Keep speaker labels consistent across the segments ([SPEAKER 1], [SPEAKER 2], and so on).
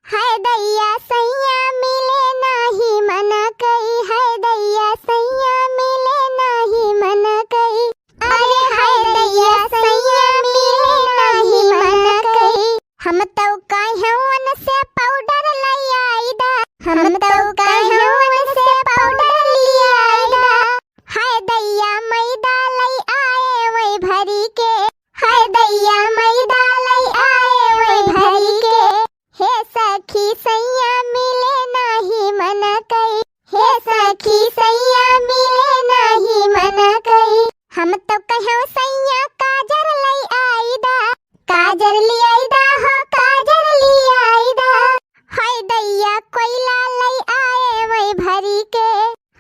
[SPEAKER 1] हाय दैया सैया मिले नाही मन कई, हाय दैया सैया मिले नाही मन कई। अरे हाय दैया सैया मिले नाही मन कई। हम तो कहवन से पाउडर लई आईदा, हम तो कहवन से पाउडर लई आईदा। हाय दैया मैदा लई आए वही भरी के, हाय दैया मैदा लई आए वही भरी के। हे सखी सैया मिले नाही मन कई, हे सखी सैया मिले नाही मन कई। हम तो कहूँ सैया काजर लई आईदा, काजर ली आईदा हो काजर ली आईदा। हाय दैया कोयला लई आए वही भरी के,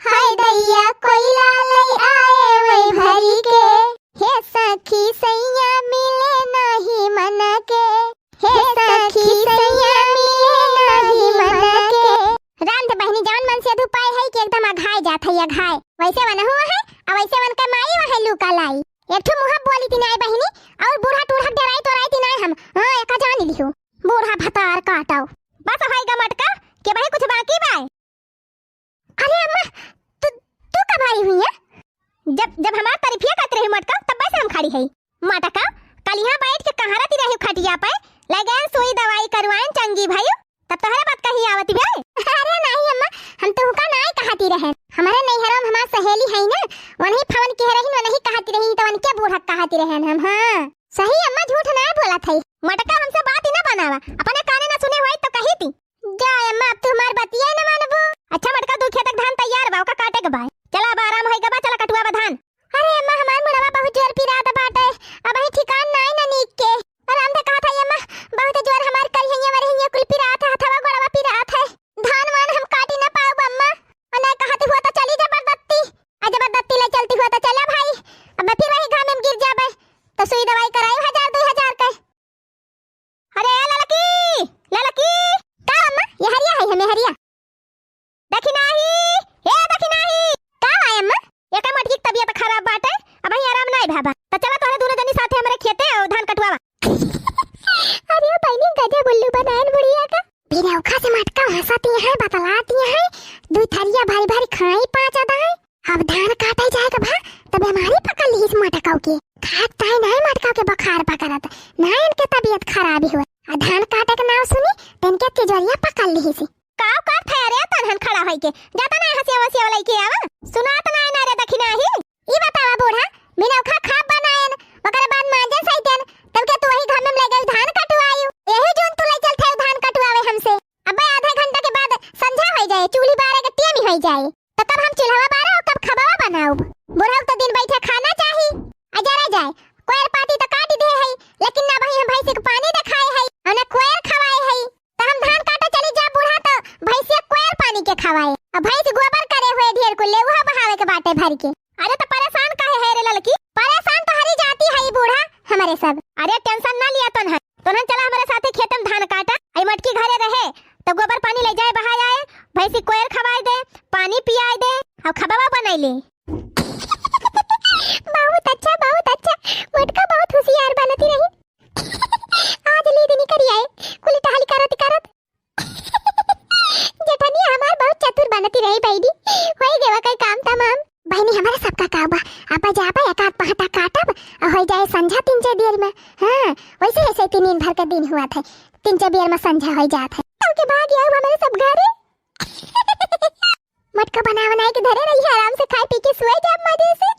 [SPEAKER 1] हाय दैया कोयला लई आए वही भरी के। हे सखी सैया मिले नाही मन के, हे सखी सैया मिले नाही मन के। राम तो बहनी जान मन से धुपाए है कि एकदम अघाय जात है अघाय। वैसे वन हुआ है और वैसे वन का माई वह लुका लाई। एक ठो मुहा बोली थी नाय बहनी और बूढ़ा टूढ़ा डराई तो राई थी नाय हम। हां एका जान लियो बूढ़ा भतार काटाओ बस हाय गा मटका के भाई कुछ बाकी बाय। अरे अम्मा तू कब आई हुई है? जब हमार तारीफिया करते रही मटका तब बस हम खड़ी है मटका। कल यहाँ बैठ के कहां रहती रही खटिया पे लगन सुई दवाई करवाएं चंगी भाई तब तोहरे बात कहीं आवत बे। अरे नहीं अम्मा हम तो हुका नाय कहती रहे। हमारे नैहरों में हमार सहेली है ना वही फोन कह रही न नहीं कहती रही तो उनके बूढ़ा कहती रहे हम। हां सही अम्मा झूठ ना बोला थई। मटका हमसे बात ही ना बनावा अपने काने ना सुने होई तो कही थी। जा अम्मा अब तू हमार बतिया ना मानबू। अच्छा मटका तू खेत धान तैयार बा ओका काटे के बा चला अब आराम होई गबा चला कटुआ बा धान। अरे अम्मा हमार मुड़वा बहुत जोर पी रहा था बाटे अब ही ठिकान नाय ना नीक के। आराम से कहा था अम्मा बहुत जोर हमार करिया मरे हिया कुल पी रहा था हथवा गोड़वा पी रहा था। धान मान हम काटी ना पाओ अम्मा और नहीं कहती हुआ तो चली जबरदस्ती जबरदस्ती ले चलती हुआ तो चला भाई अब फिर वही घाम में गिर जाबे तो सुई दवाई कराई 1000-2000 के। अरे ललकी का अम्मा ये हरिया है हमें हरिया देखी नाही हे देखी नाही का है अम्मा एका मटकी की तबीयत खराब बाटे अब ही आराम नहीं भाबा तो चला तोरे दोनों जनी साथे हमरे खेते और धान कटवावा। अरे बहनी गजब उल्लू बनान बुढ़िया का फिर औखा से मटका हंसाती है बतलाती है दो थरिया भारी भारी खाई पांच आदा है। अब धान काटे जाएगा भा तब हमारी पकड़ ली इस मटकाओ के खात है नहीं मटकाओ के बुखार पकड़त ना इनके तबीयत खराब हुआ और धान काटे का नाम सुनी इनके तिजोरिया पकड़ ली सी काव का ठहरे तनहन खड़ा होई के जाता ना हंसिया वसिया वाला के आवा सुनात ना ना रे दखिना ही ई बतावा बूढ़ा बिना खा खा बनायन ओकरे बाद मांजन सहितन तब के तू वही घर में ले गई धान कटवायू यही जोन तू ले चल थे धान कटवावे हमसे। अबे आधा घंटा के बाद संझा हो जाए चूल्ही बारे के टेम हो जाए तो कब हम चूल्हा बारे और कब खबावा बनाऊ। बूढ़ा तो दिन बैठे खाना चाहिए अजरा जाए कोयर पाती तो काट दे है लेकिन ना भाई हम भैंस के पानी दिखाए है और ना कोयर खवाए है तो हम धान काटे चली जा बूढ़ा तो भैंस कोयर पानी के खवाए और भैंस गोबर करे हुए ढेर को लेवा बहावे के बाटे भर के। अरे तो परेशान काहे है रे ललकी परेशान तो हरी जाती है बूढ़ा हमारे सब। अरे टेंशन ना लिया तोनहन चला हमारे साथे खेत में धान काटा आई मटकी घरे रहे तो गोबर पानी ले जाए बहा जाए भैंसी कोयर खवाए दे पानी पियाए दे और खबावा बनाई ले। बहुत अच्छा मटका बहुत होशियार बनती रही आज ले दिन करी आए कुल टहली करत जेठनी हमार बहुत चतुर बनती रही बैडी होई गेवा कई काम तमाम। बहनी हमारा सबका काबा आपा जाबा एक आध पहटा काटब हो जाए संझा 3-4 देर में। हां वैसे ऐसे 3 दिन भर का दिन हुआ था 3-4 देर में संझा हो जात है तब के भाग गया हमारे सब घरे मटका बनाए के धरे रही आराम से खाए पी के सोए जाब मजे से।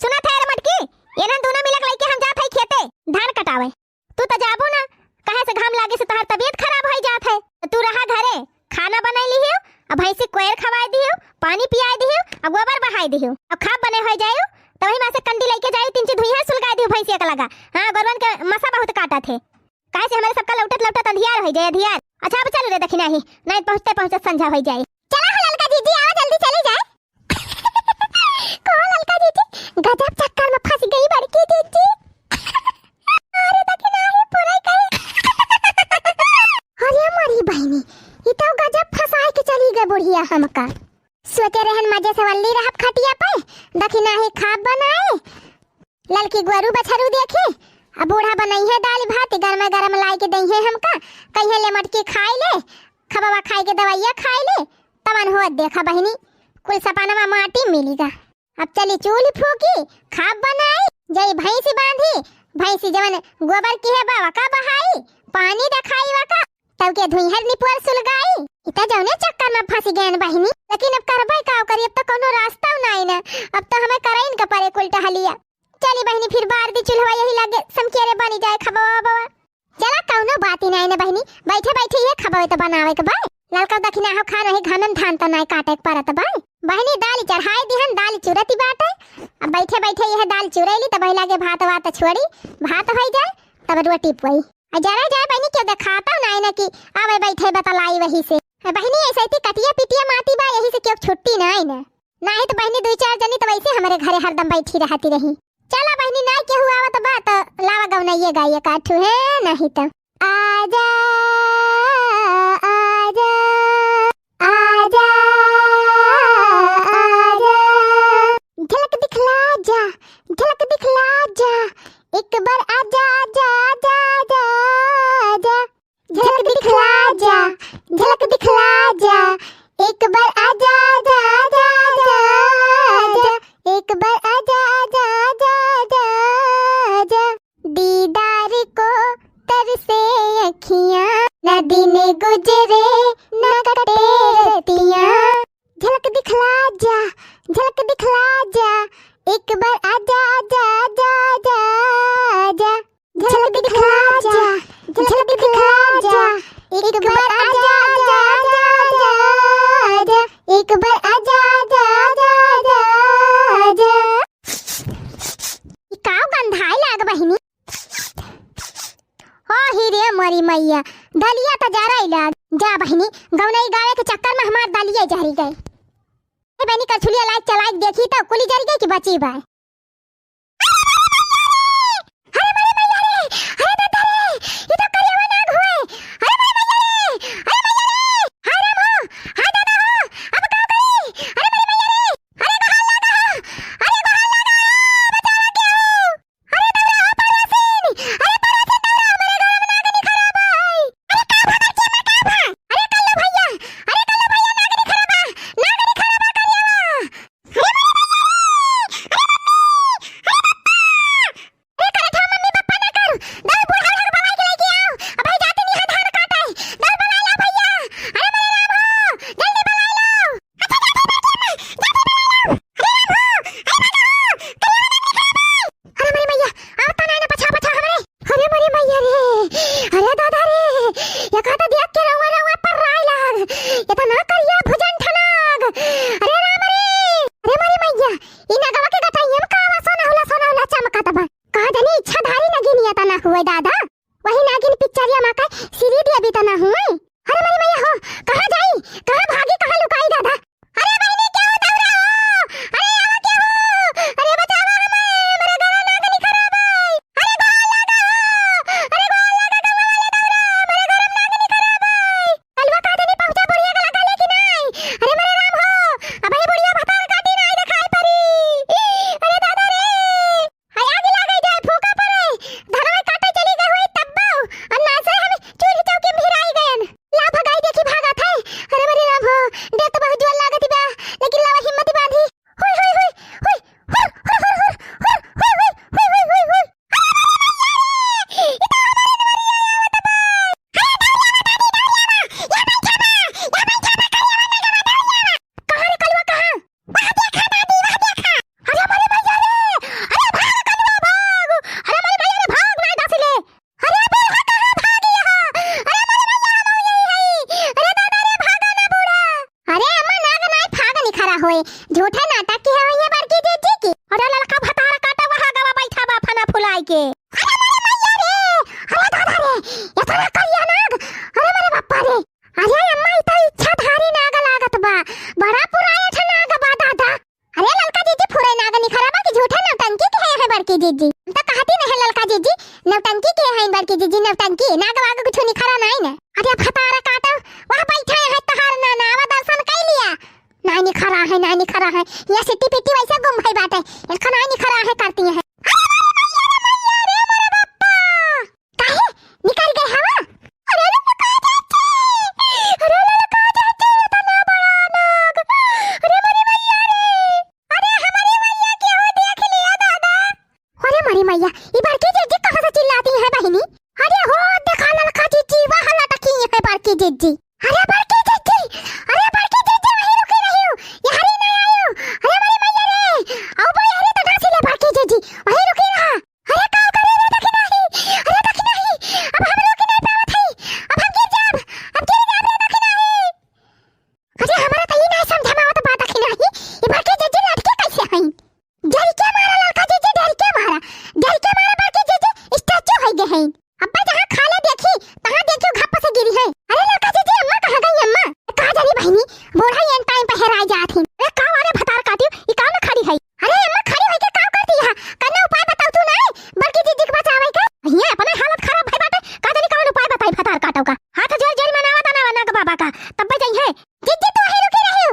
[SPEAKER 1] सुना था रे मटकी ये ना दोनों मिलक लेके हम जात है खेते धान कटावे तू तो जाबो ना काहे से घाम लागे से तोहर तबीयत खराब हो जात है तो तू रहा घरे खाना बनाई ली हो अब भैंसी कोयर खवाए दी हो पानी पियाए दी हो अब गोबर बहाई दी हो अब खाब बने हो जायो तो वही में से कंडी लेके जाई 3 धुइया सुलगा दी भैंसिया का लगा। हां गोरवन के मसा बहुत काटा थे काहे से हमारे सबका लौटत अंधियार हो जाए अंधियार। अच्छा अब चलो रे दखिना ही नहीं पहुंचते संझा हो जाए। चला ललका जीजी आओ जल्दी चले जाए। कौन ललका जीजी गजब चक्कर में फंस गई बड़की जीजी। अरे दखिना ही पूरा कहीं अरे हमारी बहनी ये तो गजब फंसाए के चली गई बुढ़िया हमका सोचे रहन मजे से वल्ली रहब खटिया पे दखिना ही खाब बनाए ललकी गोरू बछरू देखे अब बूढ़ा बनाई है दाल भात गरमा गरम लाई के दई है हमका कहिए ले मटकी खाई ले खबवा खाई के दवाइया खाई ले तमन हो देखा बहनी कुल सपना में माटी मिलेगा। अब चली चूल्ही फूकी खाब बनाई जई भैंसी बांधी भैंसी जवन गोबर की है बावा का बहाई पानी रखाई वका तब के धुईहर निपुअर सुलगाई इता जौने चक्कर में फंसी गए बहिनी। लेकिन अब करबै का करी अब तो कोनो रास्ता नहीं ना अब तो हमें कराइन का परे कुल टहलिया। चली बहिनी फिर बार दी चूल्हा यही लगे समकेरे बनी जाए खबवा बावा चला कौनो बात ही नहीं ना बहिनी बैठे बैठे ये खबवे तो बनावे के बाय ललका दखिना हो खा रहे घनन धान तो नहीं काटे परत बाय बहिनी दाल चढ़ाई दिहन दाल चुरती बाटे अब बैठे बैठे यह दाल चुरैली तब लागे भात वात छोड़ी भात हो जाए तब रोटी पोई जरा जाए बहनी क्यों दिखाता नहीं ना कि आवे बैठे बतलाई वही से बहनी ऐसे ही कटिया पिटिया माती बा यही से क्यों छुट्टी नहीं ना नहीं तो बहनी दो चार जनी तो वैसे हमारे घरे हरदम बैठी रहती रही। चला बहनी नहीं के हुआ तो बात लावा गवनाइए गाइए काठू है नहीं तो आजा आजा आजा आजा झलक दिखला जा झलक दिखला जा एक बार आजा आजा आजा आजा झलक दिखला जा झलक दिखला जा एक बार आजा आजा आजा आजा एक बार आजा आजा आजा आजा दीदार को तरसे अखियां न दिन गुजरे न कटे रतियां झलक दिखला जा एक बार आजा आजा आजा आजा आजा झलक दिखला जा एक बार आजा आजा आजा आजा एक बार आजा आजा आजा आजा काव गंधाई लाग बहिनी ओ हीरे मरी मैया दलिया त जा रही लाग जा बहिनी गौनई गावे के चक्कर में हमार दलिया जहरी गए बहनी कछुलिया लाइक चलाइक देखी तो कुली जरी गई कि बची बा हुए दादा वही नागिन पिक्चरिया मां का सीरी भी अभी तना हुए। अरे मेरी मैया हो कहां जाई कहां भागी कहां लुकाई दादा। अरे बहनी क्या हो दौड़ा हो अरे आवा क्या हो अरे बचावा हमें मेरा गला नागिन खराब है। अरे गोल लगा हो अरे गोल लगा गला वाले दौड़ा मेरे गरम नागिन खराब है। अलवा का देनी पहुंचा बुढ़िया का लगा लेकिन नहीं। अरे मेरे राम हो अब ही बुढ़िया भतार काटी नहीं दिखाई पड़ी। अरे दादा रे हाय आग लग गई जाए फूका पड़े धरवा काटे चली गई हुई तब्बो और ना से हम चूल्ही चौकी में भिराई गए ला भगाई देखी भागा था। अरे मेरे राम हो दे तो बहुत जोर लागत बा लेकिन लावा हिम्मत बांधी हुई हुई हुई हुई हुई हुई हुई हुई हुई झूठा नाटक की है ये बार की जीजी की। अरे लड़का भतारा काटा वहां गवा बैठा बा फना फुलाई के। अरे मेरे मैया रे अरे दादा रे ये तो करिया नाग। अरे मेरे बापा रे अरे अम्मा इतना इच्छाधारी नाग लागत बा बड़ा पुराया था नाग बा दादा। अरे लड़का जीजी फुरे नाग निखरा बा कि झूठा नौटंकी के है बड़की जीजी तो कहती नहीं लड़का जीजी नौटंकी के है बड़की जीजी नौटंकी नाग वाग कुछ निखरा नहीं ना। अरे भतारा काटा वहां बैठा है तहार ना नावा दर्शन कर लिया नानी खरा है ये सिटी पिटी वैसे गुम है बाटे इसका नानी खरा है करती है। अरे मेरे मैया रे मेरे बापा जीजी। अरे बड़की जीजी, अरे बड़की जीजी वहीं रुकी रही हूँ, यहाँ ही नहीं आई हूँ। अरे हमारी मैया रे, आओ भाई अरे तो डांसी ले बड़की जीजी, वहीं रुकी रहा। अरे का करे रे देखी नहीं, अरे देखी नहीं, अब हम लोग की नहीं पावत है, अब हम गिर जाब रे देखी नहीं। अरे हमारा तो ये नहीं समझ में आवत बात देखी नहीं, ये बड़की जीजी लड़की कैसे हैं? डर के मारा लड़का जीजी, डर के मारा बड़की जीजी स्टैचू हो गए हैं। अब्बा जहाँ खाले देखी तहाँ देखियो घप्प से गिरी है। अरे लड़का जीजी अम्मा कहाँ गई अम्मा? कहाँ जानी बहनी, बोरा ये टाइम पे हेराई जात थी। ए का वाले भतार काटियो, ई का में खड़ी है? अरे अम्मा खड़ी होई के का करती है? कन्ना उपाय बताऊ तू नहीं, बड़की जीजी के बचावे के। भैया अपने हालत खराब है बाटे, का जानी कौन उपाय बताई भतार काटो का? हाथ जोड़ जोड़ मनावा तना वना के बाबा का, तब जाई है। जीजी तू ही रुकी रही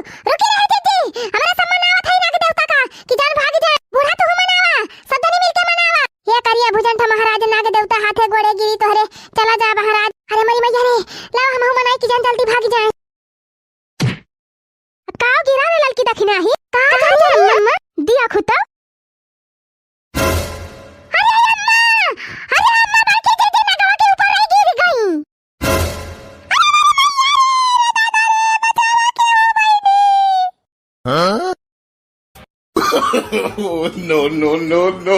[SPEAKER 1] जीजी, हमरा सम्मान आवत है नाग देवता का कि जान भाग जाए। बूढ़ा तू मनावा, सब जनी मिलके मनावा। ये करिया भुजन था महाराज नाग देवता हाथे गोड़े गिरी तोहरे, चला जा महाराज। अरे मरी मैया रे, लाओ हम मनाई की जान जल्दी भाग जाए। का गिरा रे लड़की दखिना ही, का जाने अम्मा दिया खुता। अरे अम्मा बड़की जीजी नगवा के ऊपर ही गिर गई।
[SPEAKER 2] Oh, no, no, no, no.